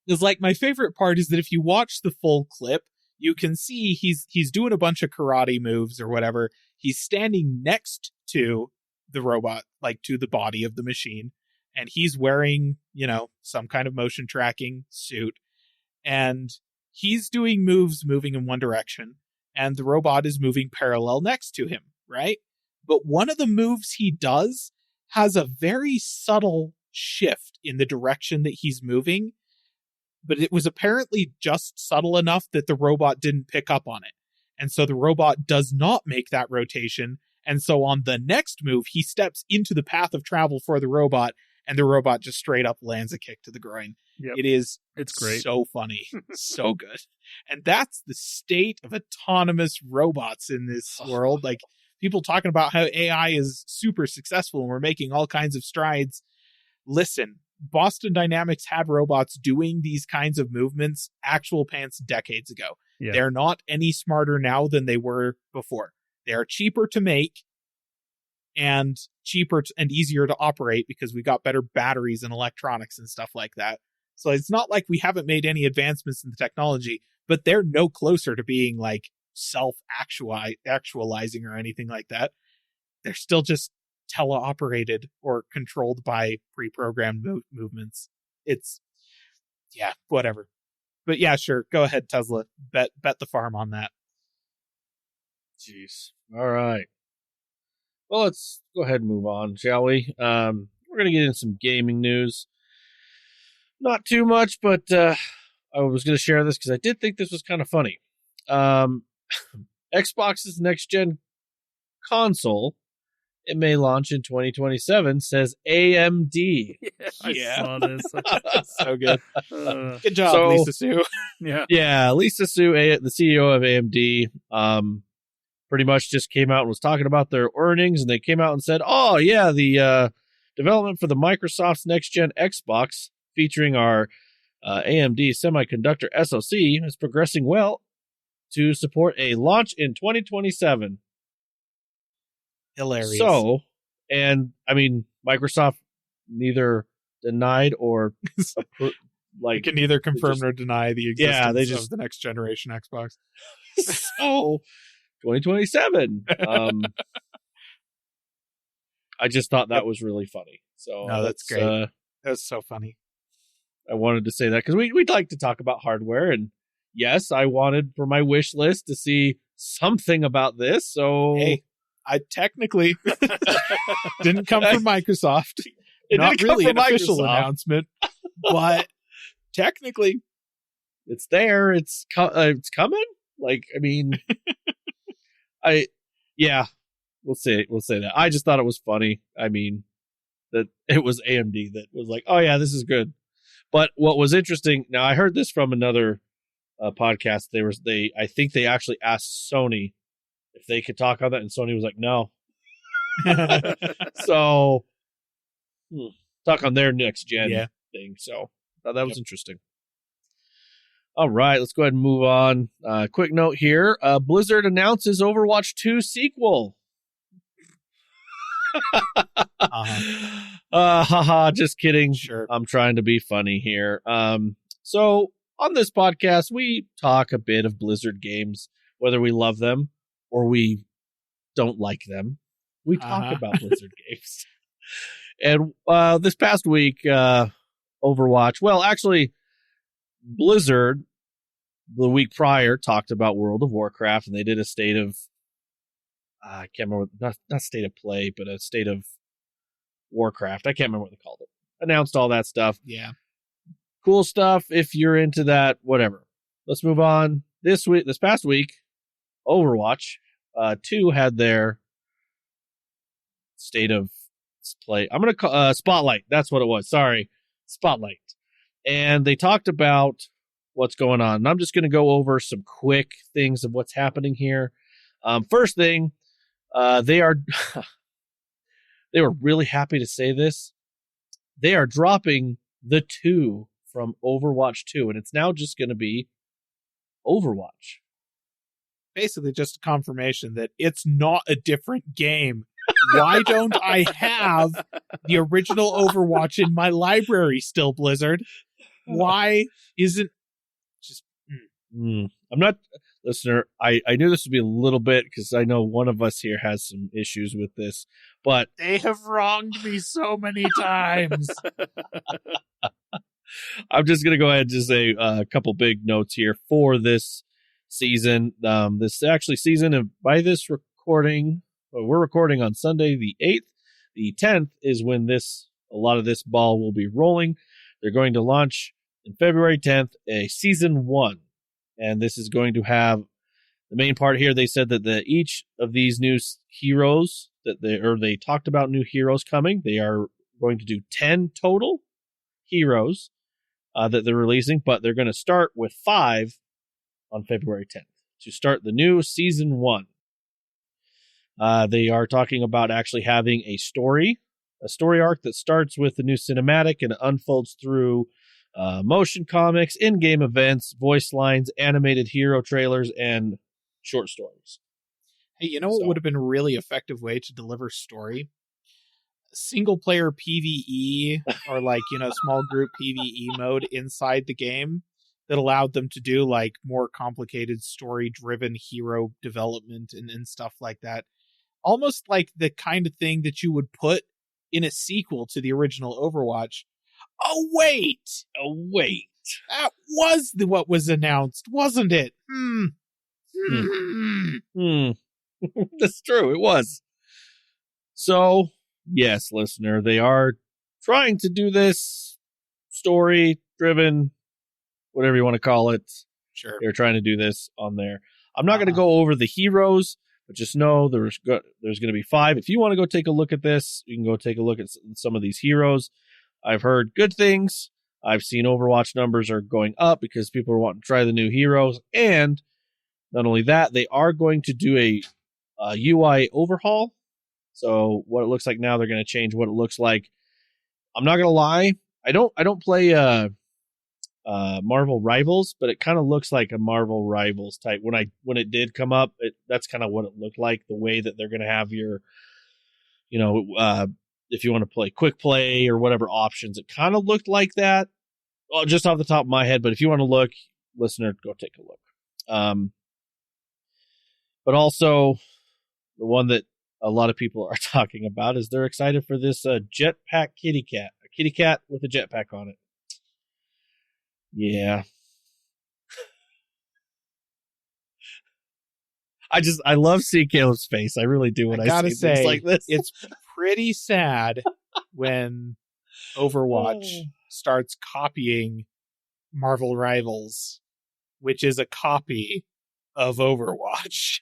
B: is like, my favorite part is that if you watch the full clip, you can see he's doing a bunch of karate moves or whatever. He's standing next to the robot, like to the body of the machine, and he's wearing, some kind of motion tracking suit, and he's doing moves moving in one direction, and the robot is moving parallel next to him, right? But one of the moves he does has a very subtle shift in the direction that he's moving, but it was apparently just subtle enough that the robot didn't pick up on it. And so the robot does not make that rotation. And so on the next move, he steps into the path of travel for the robot, and the robot just straight up lands a kick to the groin.
D: Yep.
B: It's
D: great.
B: So funny. So good. And that's the state of autonomous robots in this world. Like, people talking about how AI is super successful and we're making all kinds of strides. Listen, Boston Dynamics had robots doing these kinds of movements actual pants decades ago.
D: Yeah.
B: They're not any smarter now than they were before. They are cheaper to make and and easier to operate because we got better batteries and electronics and stuff like that. So it's not like we haven't made any advancements in the technology, but they're no closer to being like self-actualizing or anything like that. They're still just teleoperated or controlled by pre-programmed movements. It's, yeah, whatever. But yeah, sure. Go ahead, Tesla. Bet the farm on that.
E: Jeez. All right. Well, let's go ahead and move on, shall we? We're going to get in some gaming news. Not too much, but I was going to share this because I did think this was kind of funny. Xbox's next-gen console, it may launch in 2027, says AMD.
D: I saw this.
B: So good. Good job,
E: So-
B: Lisa Sue.
D: Yeah.
E: Yeah, Lisa Su, the CEO of AMD, pretty much just came out and was talking about their earnings, and they came out and said, oh, yeah, the development for the Microsoft's next-gen Xbox featuring our AMD semiconductor SoC is progressing well to support a launch in 2027.
B: Hilarious.
E: So, and I mean, Microsoft neither denied or
B: You
E: like
B: can neither confirm
E: just-
B: nor deny the existence
E: Yeah, they
B: of
E: just-
B: the next generation Xbox.
E: so 2027. I just thought that was really funny. So
B: No, that's great. That's so funny.
E: I wanted to say that because we'd like to talk about hardware, and yes, I wanted for my wish list to see something about this. So
B: Hey, I technically didn't come from Microsoft.
E: It
B: Not
E: didn't come
B: really
E: from
B: an official
E: Microsoft.
B: announcement, but technically,
E: it's there. It's coming. Like, I mean, we'll say that. I just thought it was funny. I mean, that it was AMD that was like, oh yeah, this is good. But what was interesting, now I heard this from another podcast. I think they actually asked Sony if they could talk on that, and Sony was like, no. So talk on their next gen thing. So that was interesting. All right, let's go ahead and move on. Quick note here: Blizzard announces Overwatch 2 sequel. Just kidding.
B: Sure.
E: I'm trying to be funny here. So on this podcast, we talk a bit of Blizzard games, whether we love them or we don't like them. We talk about Blizzard games. And this past week, Overwatch, well, actually, Blizzard, the week prior, talked about World of Warcraft, and they did a state of, I can't remember, not state of play, but a state of Warcraft. I can't remember what they called it. Announced all that stuff.
B: Yeah.
E: Cool stuff. If you're into that, whatever. Let's move on. This past week, Overwatch 2 had their state of play. I'm going to call Spotlight. That's what it was. Sorry. Spotlight. And they talked about what's going on. And I'm just going to go over some quick things of what's happening here. First thing, they were really happy to say this. They are dropping the 2 from Overwatch 2, and it's now just going to be Overwatch.
B: Basically just a confirmation that it's not a different game. Why don't I have the original Overwatch in my library still, Blizzard? Why isn't just...
E: I'm not... Listener, I knew this would be a little bit, because I know one of us here has some issues with this, but...
B: They have wronged me so many times.
E: I'm just going to go ahead and just say a couple big notes here for this season. This actually season, and by this recording, we're recording on Sunday the 8th. The 10th is when a lot of this ball will be rolling. They're going to launch in February 10th a season 1. And this is going to have the main part here. They said that each of these new heroes they talked about new heroes coming. They are going to do 10 total heroes that they're releasing, but they're going to start with 5 on February 10th to start the new season 1. They are talking about actually having a story arc that starts with the new cinematic and unfolds through motion comics, in-game events, voice lines, animated hero trailers, and short stories.
B: Hey, you know what would have been a really effective way to deliver story? Single player PvE or small group PvE mode inside the game that allowed them to do like more complicated story driven hero development and stuff like that. Almost like the kind of thing that you would put in a sequel to the original Overwatch. Oh, wait. That was what was announced, wasn't it?
E: That's true. It was. So, yes, listener, they are trying to do this story-driven, whatever you want to call it.
B: Sure.
E: They're trying to do this on there. I'm not going to go over the heroes, but just know there's going to be 5. If you want to go take a look at this, you can go take a look at some of these heroes. I've heard good things. I've seen Overwatch numbers are going up because people are wanting to try the new heroes. And not only that, they are going to do a UI overhaul. So what it looks like now, they're going to change what it looks like. I'm not going to lie. I don't play Marvel Rivals, but it kind of looks like a Marvel Rivals type. When it did come up, that's kind of what it looked like. The way that they're going to have your, if you want to play quick play or whatever options, it kind of looked like that. Well, just off the top of my head, but if you want to look, listener, go take a look. But also, the one that a lot of people are talking about is they're excited for this jetpack kitty cat. A kitty cat with a jetpack on it. Yeah. I love seeing Caleb's face. I really do when I
B: gotta
E: see
B: say,
E: things like this.
B: It's pretty sad when Overwatch starts copying Marvel Rivals, which is a copy of Overwatch.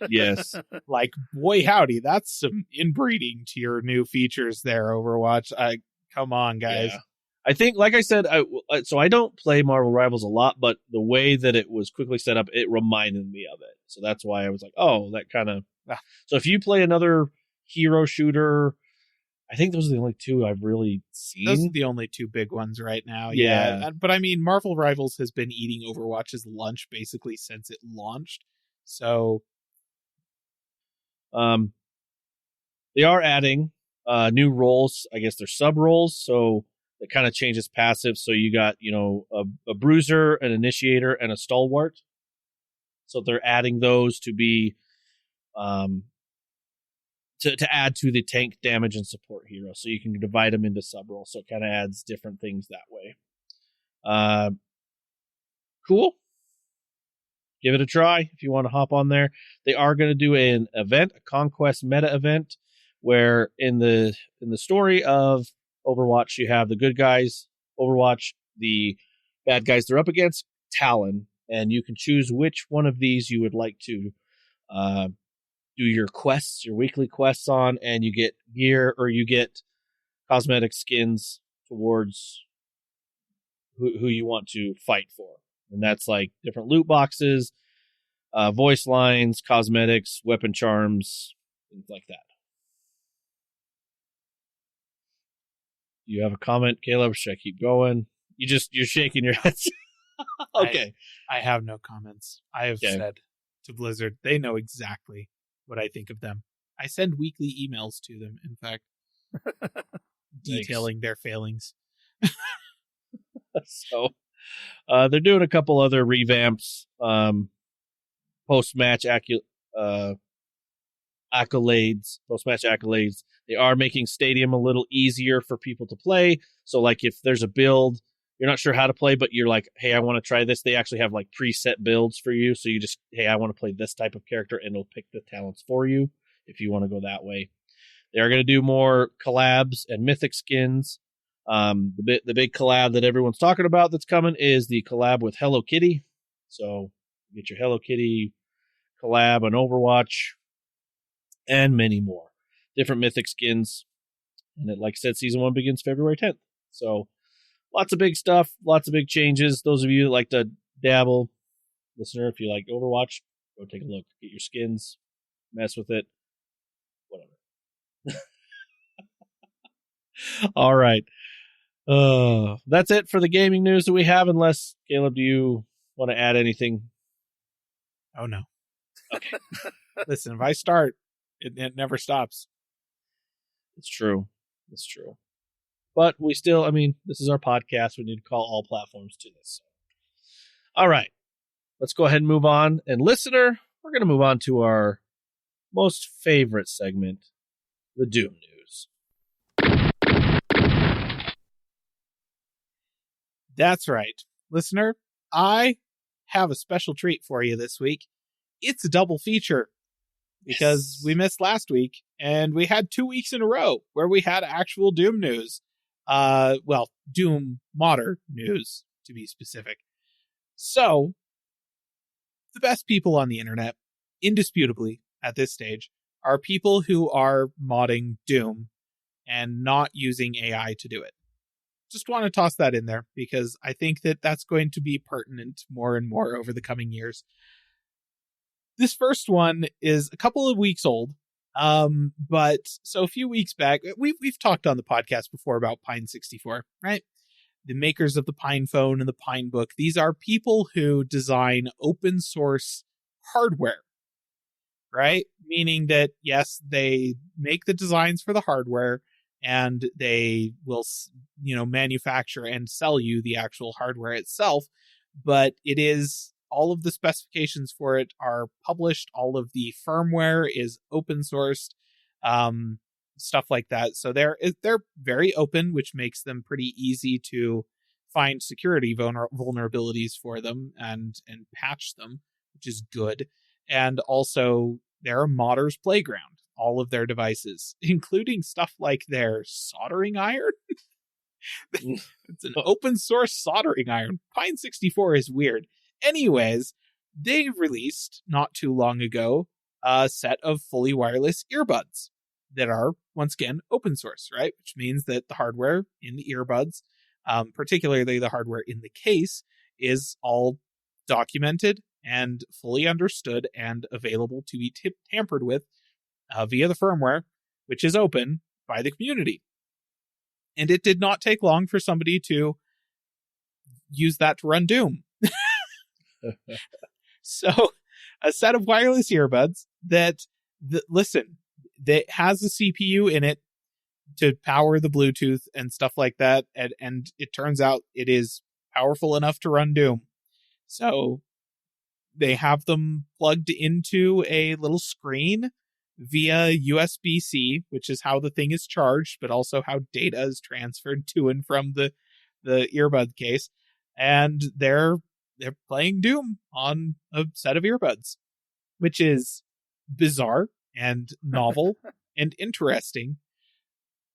E: Yes.
B: Like, boy, howdy, that's some inbreeding to your new features there, Overwatch. Come on, guys.
E: Yeah. I think, like I said, so I don't play Marvel Rivals a lot, but the way that it was quickly set up, it reminded me of it. So that's why I was like, oh, that kind of... So if you play another hero shooter, I think those are the only two I've really seen.
B: Those are the only two big ones right now.
E: Yeah.
B: But I mean, Marvel Rivals has been eating Overwatch's lunch basically since it launched. So...
E: They are adding new roles. I guess they're sub roles, so it kind of changes passive. So you got, a bruiser, an initiator, and a stalwart. So they're adding those to be to add to the tank damage and support hero. So you can divide them into sub roles. So it kind of adds different things that way. Cool. Give it a try if you want to hop on there. They are going to do an event, a conquest meta event, where in the story of Overwatch, you have the good guys, Overwatch, the bad guys they're up against, Talon, and you can choose which one of these you would like to do your quests, your weekly quests on, and you get gear or you get cosmetic skins towards who you want to fight for. And that's like different loot boxes, voice lines, cosmetics, weapon charms, things like that. You have a comment, Caleb? Should I keep going? You're shaking your head. Okay.
B: I have no comments. I have said to Blizzard, they know exactly what I think of them. I send weekly emails to them, in fact, detailing their failings.
E: So they're doing a couple other revamps, post-match accolades. They are making Stadium a little easier for people to play. So, like, if there's a build you're not sure how to play, but you're like, hey, I want to try this. They actually have like preset builds for you. So you just, hey, I want to play this type of character, and it'll pick the talents for you if you want to go that way. They are going to do more collabs and mythic skins. The big collab that everyone's talking about that's coming is the collab with Hello Kitty. So get your Hello Kitty collab on Overwatch and many more different mythic skins. And it, like I said, season 1 begins February 10th. So lots of big stuff, lots of big changes. Those of you that like to dabble, listener, if you like Overwatch, go take a look. Get your skins, mess with it, whatever. All right. That's it for the gaming news that we have, unless, Caleb, do you want to add anything?
B: Oh, no.
E: Okay.
B: Listen, if I start, it never stops.
E: It's true. It's true. But we still, I mean, this is our podcast. We need to call all platforms to this. All right. Let's go ahead and move on. And listener, we're going to move on to our most favorite segment, the Doom News.
B: That's right. Listener, I have a special treat for you this week. It's a double feature because we missed last week and we had 2 weeks in a row where we had actual Doom news. Well, Doom modder news, to be specific. So, the best people on the internet, indisputably, at this stage, are people who are modding Doom and not using AI to do it. Just want to toss that in there because I think that that's going to be pertinent more and more over the coming years. This first one is a couple of weeks old. But so a few weeks back, we've talked on the podcast before about Pine 64, right? The makers of the Pine phone and the Pine book. These are people who design open source hardware, right? Meaning that, yes, they make the designs for the hardware and they will, manufacture and sell you the actual hardware itself. But it is, all of the specifications for it are published. All of the firmware is open sourced, stuff like that. So they're very open, which makes them pretty easy to find security vulnerabilities for them and patch them, which is good. And also they're a modder's playground, all of their devices, including stuff like their soldering iron. It's an open source soldering iron. Pine64 is weird. Anyways, they released not too long ago a set of fully wireless earbuds that are, once again, open source, right? Which means that the hardware in the earbuds, particularly the hardware in the case, is all documented and fully understood and available to be tampered with via the firmware, which is open by the community. And it did not take long for somebody to use that to run Doom. So, a set of wireless earbuds that has a CPU in it to power the Bluetooth and stuff like that. And it turns out it is powerful enough to run Doom. So, they have them plugged into a little screen via USB-C, which is how the thing is charged, but also how data is transferred to and from the earbud case. And they're playing Doom on a set of earbuds, which is bizarre and novel and interesting.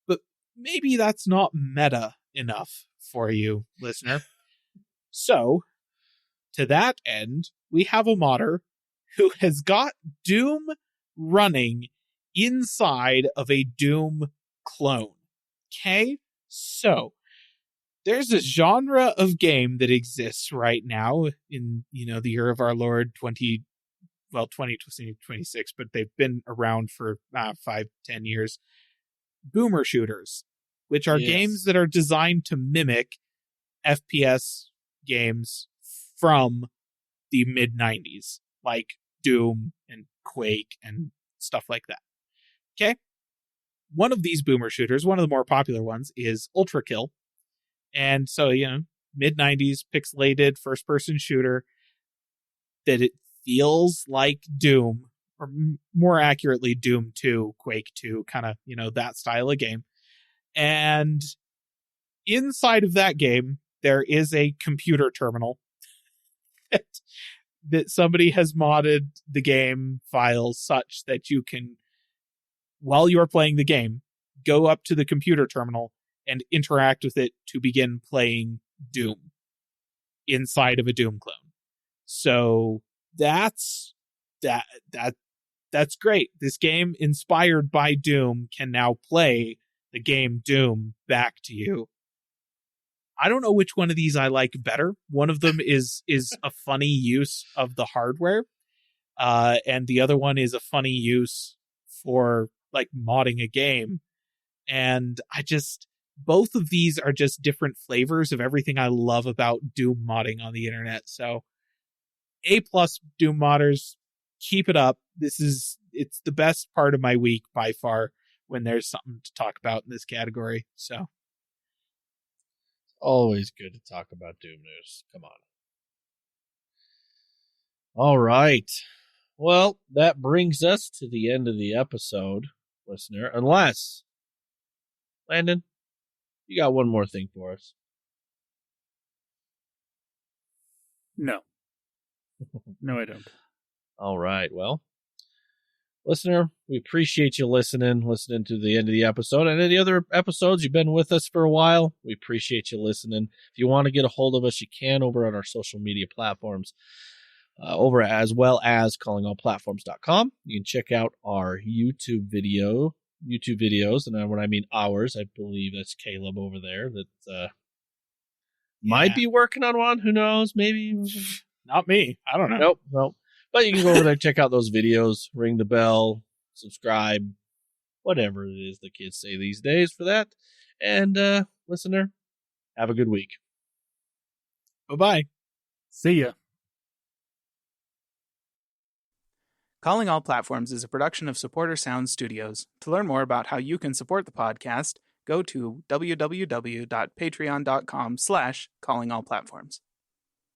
B: But maybe that's not meta enough for you, listener. So, to that end, we have a modder who has got Doom running inside of a Doom clone. Okay? So, there's a genre of game that exists right now in, the year of our Lord 2026, but they've been around for 5-10 years. Boomer shooters, which are games that are designed to mimic FPS games from the mid-90s, like Doom and Quake and stuff like that. Okay? One of these boomer shooters, one of the more popular ones, is Ultra Kill. And so, mid-90s pixelated first-person shooter that it feels like Doom, or more accurately, Doom 2, Quake 2, kind of, that style of game. And inside of that game, there is a computer terminal that somebody has modded the game files such that you can, while you are playing the game, go up to the computer terminal and interact with it to begin playing Doom inside of a Doom clone. So that's great. This game inspired by Doom can now play the game Doom back to you. I don't know which one of these I like better. One of them is a funny use of the hardware, and the other one is a funny use for like modding a game. And both of these are just different flavors of everything I love about Doom modding on the internet. So A+ Doom modders, keep it up. It's the best part of my week by far when there's something to talk about in this category. So
E: always good to talk about Doom news. Come on. All right. Well, that brings us to the end of the episode, listener. Unless, Landon, you got one more thing for us.
D: No. No, I don't.
E: All right. Well, listener, we appreciate you listening to the end of the episode. And any other episodes, you've been with us for a while. We appreciate you listening. If you want to get a hold of us, you can over on our social media platforms, over as well as callingallplatforms.com. You can check out our YouTube videos. And when I mean ours, I believe that's Caleb over there that might be working on one. Who knows? Maybe.
B: Not me. I don't know.
E: Nope. But you can go over there, check out those videos, ring the bell, subscribe, whatever it is the kids say these days for that. And, listener, have a good week.
B: Bye-bye.
D: See ya.
F: Calling All Platforms is a production of Supporter Sound Studios. To learn more about how you can support the podcast, go to www.patreon.com/callingallplatforms.